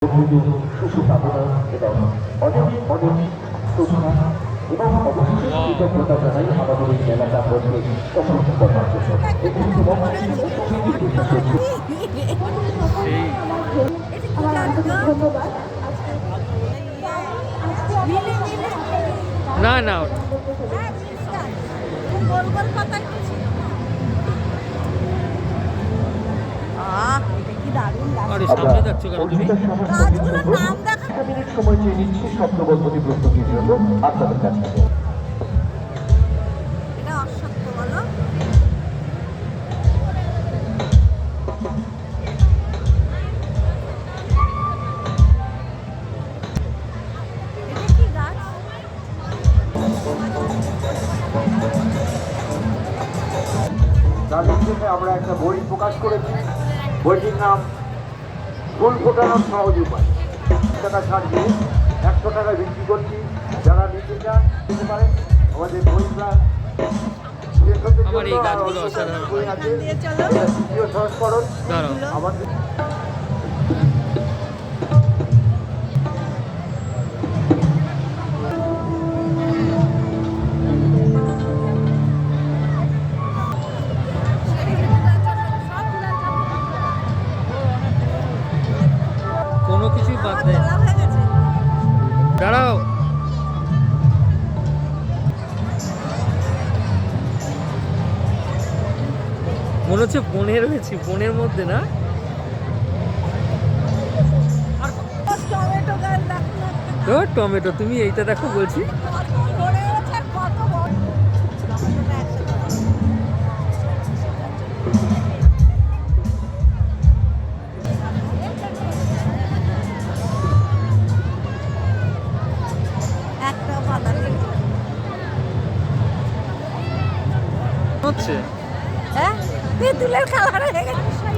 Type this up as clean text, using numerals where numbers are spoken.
সুকামনা এবং অনেক অনেক শ্রদ্ধা এবং অবশেষে কৃতজ্ঞতা জানাই আমাদের এই মেলাটা বলতে সফল করার জন্য এবং ধন্যবাদ। না না আরে সামনে যাচ্ছ কেন তুমি? মিনিট সময় চেয়ে নিচ্ছি শব্দগল্পটি প্রস্তুতির জন্য আপনাদের কাছে। তাদের জন্য আমরা একটা বই প্রকাশ করেছি। বইটির নাম ফুল ফোটানোর সহজ উপায়। টাকা ছাড় দিয়ে 100 টাকায় বিক্রি করছি। যারা নিতে চান নিতে পারেন। আমাদের বইটা আমার এই গাছগুলো অসাধারণ বই আছে। দ্বিতীয় সংস্করণ আমাদের কোনো কিছুই বাদ দেয়। দাঁড়াও মনে হচ্ছে বনে রয়েছি, বনের মধ্যে না? তো টমেটো, তুমি এইটা দেখো বলছি। হচ্ছে হ্যাঁ, তেঁতুলের কালার হয়ে গেছে।